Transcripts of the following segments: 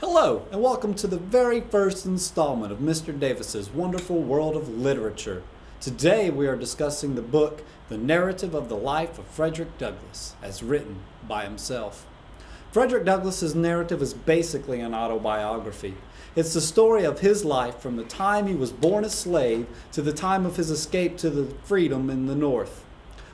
Hello, and welcome to the very first installment of Mr. Davis's Wonderful World of Literature. Today we are discussing the book, The Narrative of the Life of Frederick Douglass, as written by himself. Frederick Douglass's narrative is basically an autobiography. It's the story of his life from the time he was born a slave to the time of his escape to the freedom in the North.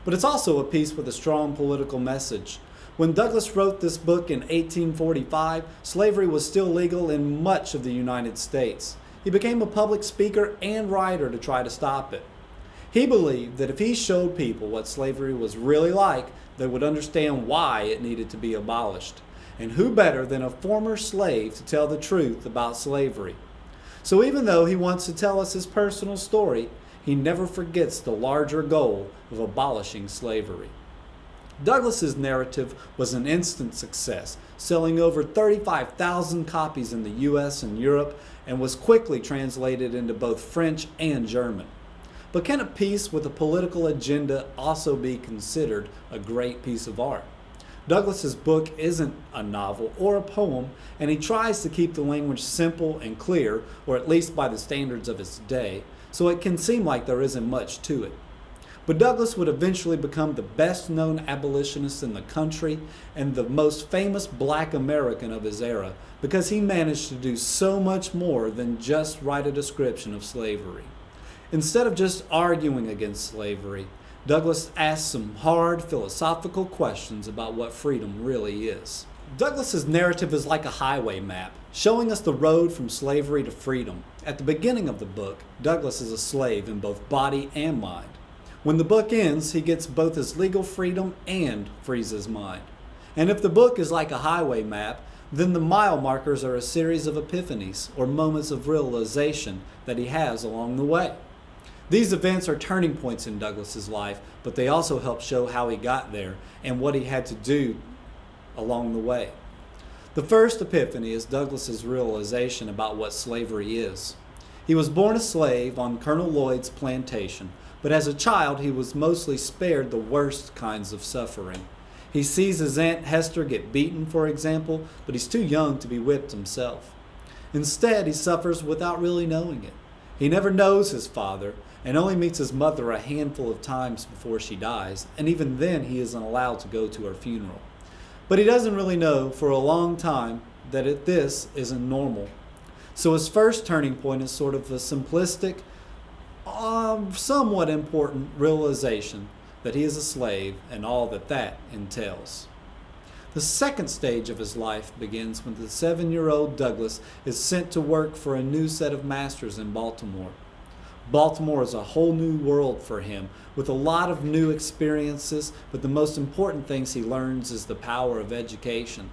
But it's also a piece with a strong political message. When Douglass wrote this book in 1845, slavery was still legal in much of the United States. He became a public speaker and writer to try to stop it. He believed that if he showed people what slavery was really like, they would understand why it needed to be abolished. And who better than a former slave to tell the truth about slavery? So even though he wants to tell us his personal story, he never forgets the larger goal of abolishing slavery. Douglass's narrative was an instant success, selling over 35,000 copies in the US and Europe, and was quickly translated into both French and German. But can a piece with a political agenda also be considered a great piece of art? Douglass's book isn't a novel or a poem, and he tries to keep the language simple and clear, or at least by the standards of his day, so it can seem like there isn't much to it. But Douglass would eventually become the best-known abolitionist in the country and the most famous black American of his era because he managed to do so much more than just write a description of slavery. Instead of just arguing against slavery, Douglass asked some hard philosophical questions about what freedom really is. Douglass's narrative is like a highway map, showing us the road from slavery to freedom. At the beginning of the book, Douglass is a slave in both body and mind. When the book ends, he gets both his legal freedom and frees his mind. And if the book is like a highway map, then the mile markers are a series of epiphanies or moments of realization that he has along the way. These events are turning points in Douglass's life, but they also help show how he got there and what he had to do along the way. The first epiphany is Douglass's realization about what slavery is. He was born a slave on Colonel Lloyd's plantation, but as a child he was mostly spared the worst kinds of suffering. He sees his Aunt Hester get beaten, for example, but he's too young to be whipped himself. Instead, he suffers without really knowing it. He never knows his father and only meets his mother a handful of times before she dies, and even then he isn't allowed to go to her funeral. But he doesn't really know for a long time that this isn't normal. So his first turning point is sort of a simplistic, somewhat important realization that he is a slave and all that entails. The second stage of his life begins when the 7-year-old Douglass is sent to work for a new set of masters in Baltimore. Baltimore is a whole new world for him, with a lot of new experiences, but the most important things he learns is the power of education.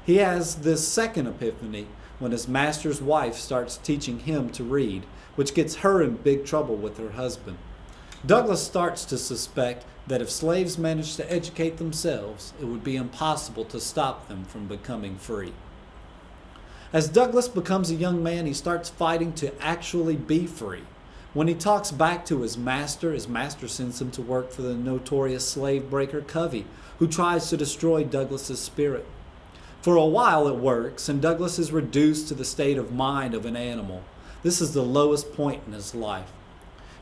He has this second epiphany when his master's wife starts teaching him to read, which gets her in big trouble with her husband. Douglass starts to suspect that if slaves managed to educate themselves, it would be impossible to stop them from becoming free. As Douglass becomes a young man, he starts fighting to actually be free. When he talks back to his master sends him to work for the notorious slave breaker Covey, who tries to destroy Douglass's spirit. For a while it works, and Douglass is reduced to the state of mind of an animal. This is the lowest point in his life.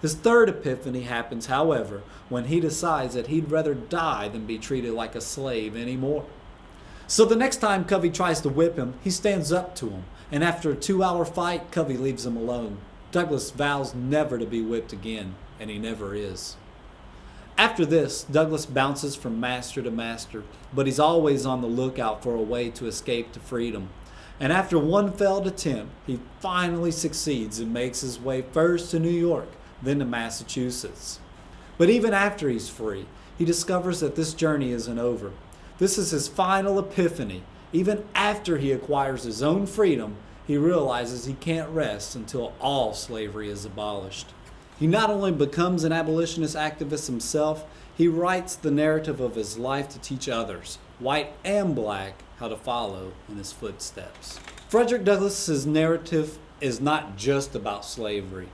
His third epiphany happens, however, when he decides that he'd rather die than be treated like a slave anymore. So the next time Covey tries to whip him, he stands up to him, and after a 2-hour fight, Covey leaves him alone. Douglass vows never to be whipped again, and he never is. After this, Douglass bounces from master to master, but he's always on the lookout for a way to escape to freedom. And after one failed attempt, he finally succeeds and makes his way first to New York, then to Massachusetts. But even after he's free, he discovers that this journey isn't over. This is his final epiphany. Even after he acquires his own freedom, he realizes he can't rest until all slavery is abolished. He not only becomes an abolitionist activist himself, he writes the narrative of his life to teach others, white and black, how to follow in his footsteps. Frederick Douglass's narrative is not just about slavery.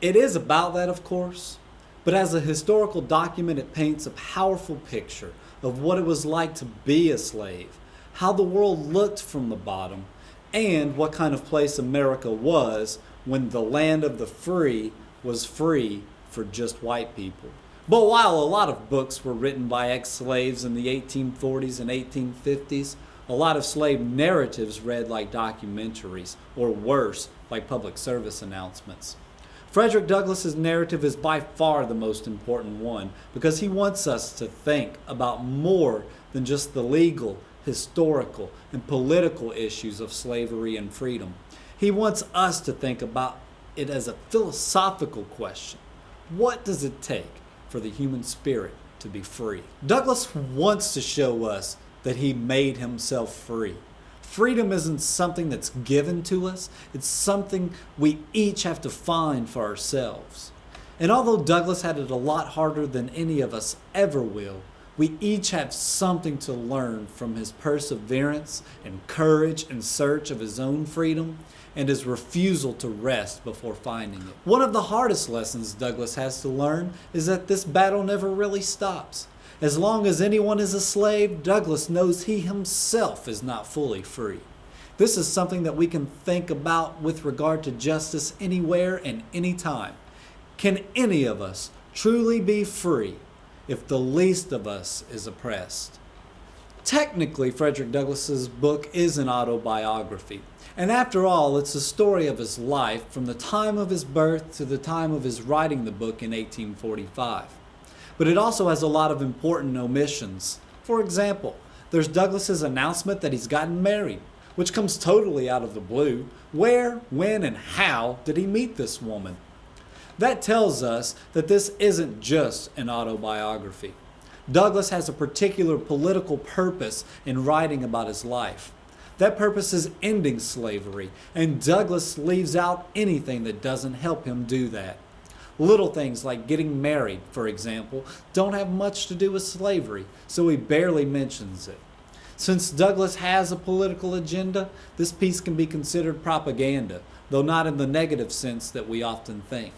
It is about that, of course, but as a historical document, it paints a powerful picture of what it was like to be a slave, how the world looked from the bottom, and what kind of place America was when the land of the free was free for just white people. But while a lot of books were written by ex-slaves in the 1840s and 1850s, a lot of slave narratives read like documentaries, or worse, like public service announcements. Frederick Douglass's narrative is by far the most important one because he wants us to think about more than just the legal, historical, and political issues of slavery and freedom. He wants us to think about it as a philosophical question. What does it take for the human spirit to be free? Douglass wants to show us that he made himself free. Freedom isn't something that's given to us, it's something we each have to find for ourselves. And although Douglass had it a lot harder than any of us ever will, we each have something to learn from his perseverance and courage in search of his own freedom and his refusal to rest before finding it. One of the hardest lessons Douglass has to learn is that this battle never really stops. As long as anyone is a slave, Douglass knows he himself is not fully free. This is something that we can think about with regard to justice anywhere and anytime. Can any of us truly be free if the least of us is oppressed? Technically, Frederick Douglass's book is an autobiography. And after all, it's a story of his life from the time of his birth to the time of his writing the book in 1845. But it also has a lot of important omissions. For example, there's Douglass's announcement that he's gotten married, which comes totally out of the blue. Where, when, and how did he meet this woman? That tells us that this isn't just an autobiography. Douglass has a particular political purpose in writing about his life. That purpose is ending slavery, and Douglass leaves out anything that doesn't help him do that. Little things like getting married, for example, don't have much to do with slavery, so he barely mentions it. Since Douglass has a political agenda, this piece can be considered propaganda, though not in the negative sense that we often think.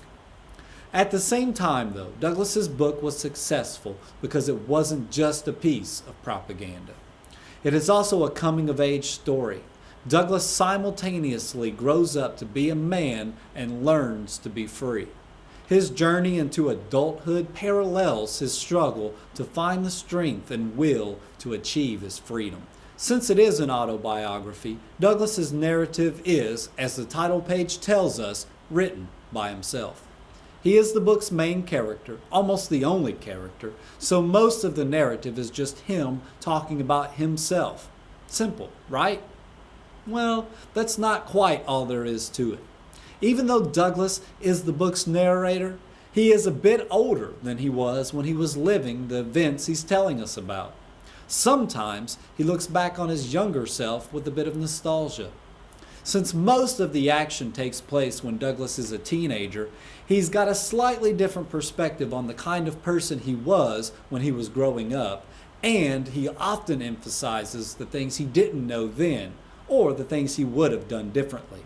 At the same time, though, Douglass's book was successful because it wasn't just a piece of propaganda. It is also a coming-of-age story. Douglass simultaneously grows up to be a man and learns to be free. His journey into adulthood parallels his struggle to find the strength and will to achieve his freedom. Since it is an autobiography, Douglass's narrative is, as the title page tells us, written by himself. He is the book's main character, almost the only character, so most of the narrative is just him talking about himself. Simple, right? Well, that's not quite all there is to it. Even though Douglass is the book's narrator, he is a bit older than he was when he was living the events he's telling us about. Sometimes he looks back on his younger self with a bit of nostalgia. Since most of the action takes place when Douglass is a teenager, he's got a slightly different perspective on the kind of person he was when he was growing up, and he often emphasizes the things he didn't know then, or the things he would have done differently.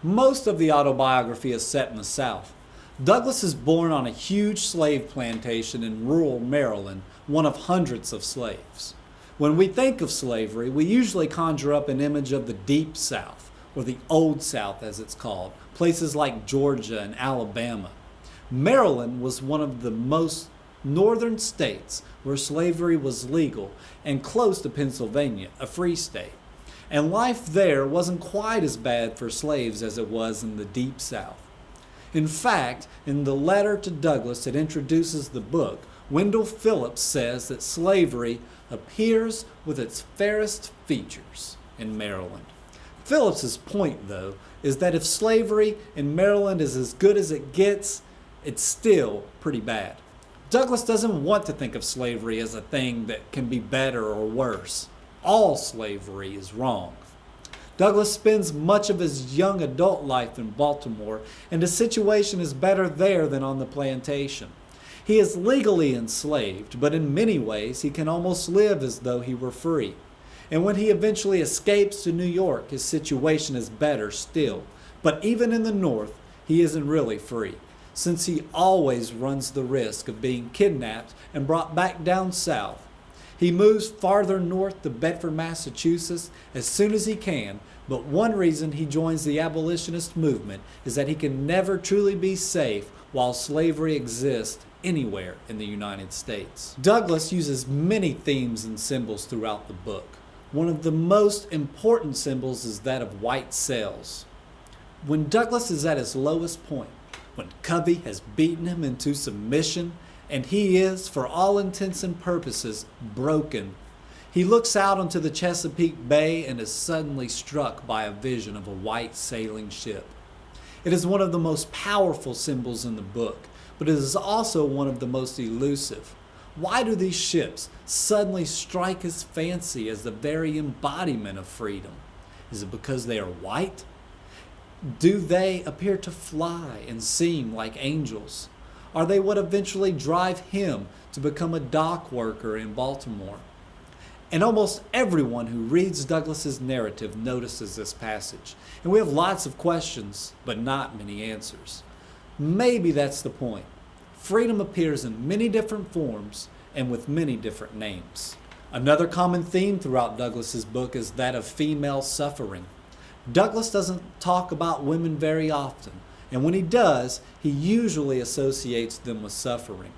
Most of the autobiography is set in the South. Douglass is born on a huge slave plantation in rural Maryland, one of hundreds of slaves. When we think of slavery, we usually conjure up an image of the Deep South, or the Old South as it's called, places like Georgia and Alabama. Maryland was one of the most northern states where slavery was legal and close to Pennsylvania, a free state. And life there wasn't quite as bad for slaves as it was in the Deep South. In fact, in the letter to Douglass that introduces the book, Wendell Phillips says that slavery appears with its fairest features in Maryland. Phillips's point, though, is that if slavery in Maryland is as good as it gets, it's still pretty bad. Douglass doesn't want to think of slavery as a thing that can be better or worse. All slavery is wrong. Douglass spends much of his young adult life in Baltimore, and his situation is better there than on the plantation. He is legally enslaved, but in many ways he can almost live as though he were free. And when he eventually escapes to New York, his situation is better still. But even in the North, he isn't really free, since he always runs the risk of being kidnapped and brought back down south. He moves farther north to Bedford, Massachusetts as soon as he can, but one reason he joins the abolitionist movement is that he can never truly be safe while slavery exists anywhere in the United States. Douglass uses many themes and symbols throughout the book. One of the most important symbols is that of white sails. When Douglass is at his lowest point, when Covey has beaten him into submission, and he is, for all intents and purposes, broken, he looks out onto the Chesapeake Bay and is suddenly struck by a vision of a white sailing ship. It is one of the most powerful symbols in the book, but it is also one of the most elusive. Why do these ships suddenly strike his fancy as the very embodiment of freedom? Is it because they are white? Do they appear to fly and seem like angels? Are they what eventually drive him to become a dock worker in Baltimore? And almost everyone who reads Douglass's narrative notices this passage. And we have lots of questions, but not many answers. Maybe that's the point. Freedom appears in many different forms and with many different names. Another common theme throughout Douglass's book is that of female suffering. Douglass doesn't talk about women very often, and when he does, he usually associates them with suffering.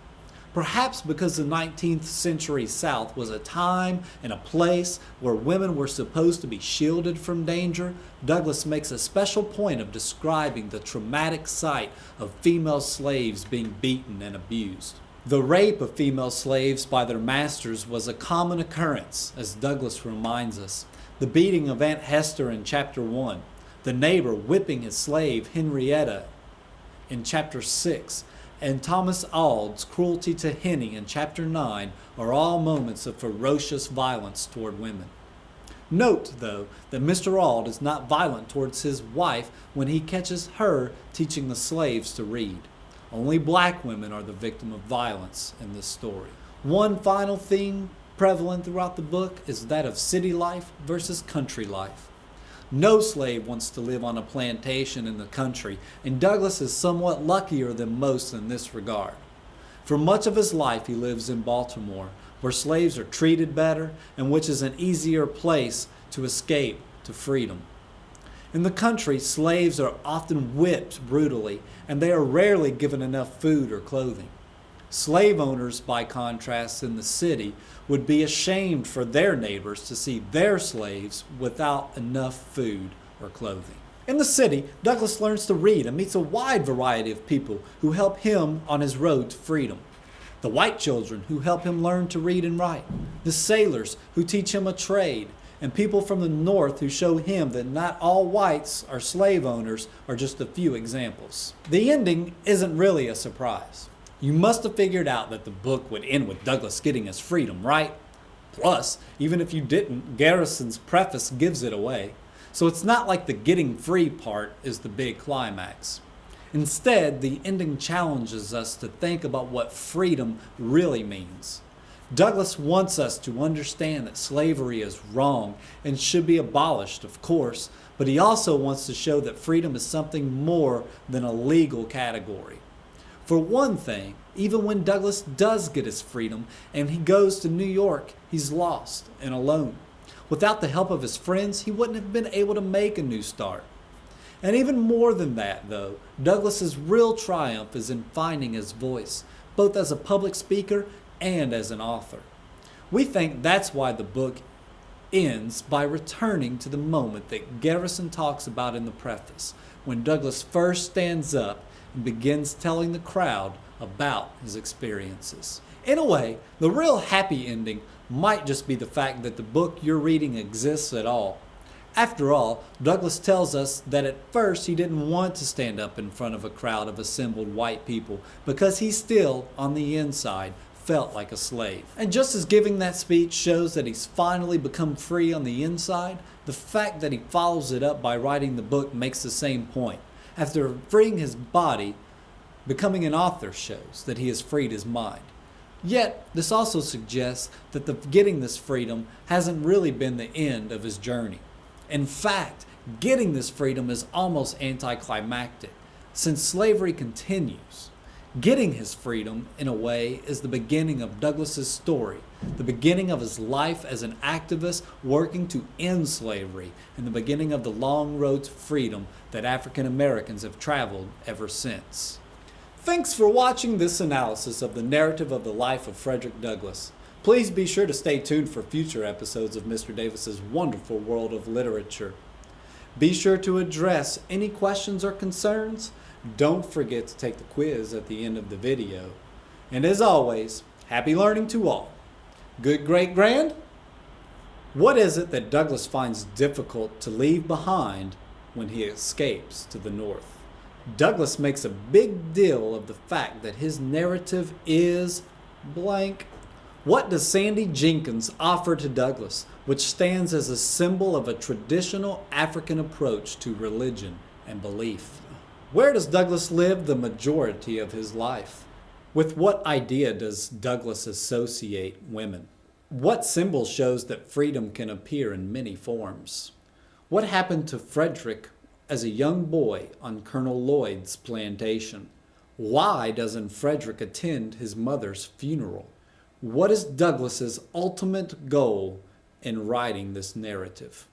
Perhaps because the 19th century South was a time and a place where women were supposed to be shielded from danger, Douglass makes a special point of describing the traumatic sight of female slaves being beaten and abused. The rape of female slaves by their masters was a common occurrence, as Douglass reminds us. The beating of Aunt Hester in Chapter 1, the neighbor whipping his slave Henrietta in Chapter 6, and Thomas Auld's cruelty to Henny in Chapter 9 are all moments of ferocious violence toward women. Note, though, that Mr. Auld is not violent towards his wife when he catches her teaching the slaves to read. Only black women are the victim of violence in this story. One final theme prevalent throughout the book is that of city life versus country life. No slave wants to live on a plantation in the country, and Douglass is somewhat luckier than most in this regard. For much of his life he lives in Baltimore, where slaves are treated better and which is an easier place to escape to freedom. In the country, slaves are often whipped brutally, and they are rarely given enough food or clothing. Slave owners, by contrast, in the city would be ashamed for their neighbors to see their slaves without enough food or clothing. In the city, Douglass learns to read and meets a wide variety of people who help him on his road to freedom. The white children who help him learn to read and write, the sailors who teach him a trade, and people from the North who show him that not all whites are slave owners are just a few examples. The ending isn't really a surprise. You must have figured out that the book would end with Douglass getting his freedom, right? Plus, even if you didn't, Garrison's preface gives it away. So it's not like the getting free part is the big climax. Instead, the ending challenges us to think about what freedom really means. Douglass wants us to understand that slavery is wrong and should be abolished, of course, but he also wants to show that freedom is something more than a legal category. For one thing, even when Douglass does get his freedom and he goes to New York, he's lost and alone. Without the help of his friends, he wouldn't have been able to make a new start. And even more than that, though, Douglass's real triumph is in finding his voice, both as a public speaker and as an author. We think that's why the book ends by returning to the moment that Garrison talks about in the preface, when Douglass first stands up and begins telling the crowd about his experiences. In a way, the real happy ending might just be the fact that the book you're reading exists at all. After all, Douglass tells us that at first he didn't want to stand up in front of a crowd of assembled white people because he still, on the inside, felt like a slave. And just as giving that speech shows that he's finally become free on the inside, the fact that he follows it up by writing the book makes the same point. After freeing his body, becoming an author shows that he has freed his mind. Yet, this also suggests that getting this freedom hasn't really been the end of his journey. In fact, getting this freedom is almost anticlimactic, since slavery continues. Getting his freedom, in a way, is the beginning of Douglass's story, the beginning of his life as an activist working to end slavery, and the beginning of the long road to freedom that African Americans have traveled ever since. Thanks for watching this analysis of the narrative of the life of Frederick Douglass. Please be sure to stay tuned for future episodes of Mr. Davis's wonderful world of literature. Be sure to address any questions or concerns. Don't forget to take the quiz at the end of the video. And as always, happy learning to all. Good, great, grand? What is it that Douglass finds difficult to leave behind when he escapes to the North? Douglass makes a big deal of the fact that his narrative is blank. What does Sandy Jenkins offer to Douglass, which stands as a symbol of a traditional African approach to religion and belief? Where does Douglass live the majority of his life? With what idea does Douglass associate women? What symbol shows that freedom can appear in many forms? What happened to Frederick as a young boy on Colonel Lloyd's plantation? Why doesn't Frederick attend his mother's funeral? What is Douglass's ultimate goal in writing this narrative?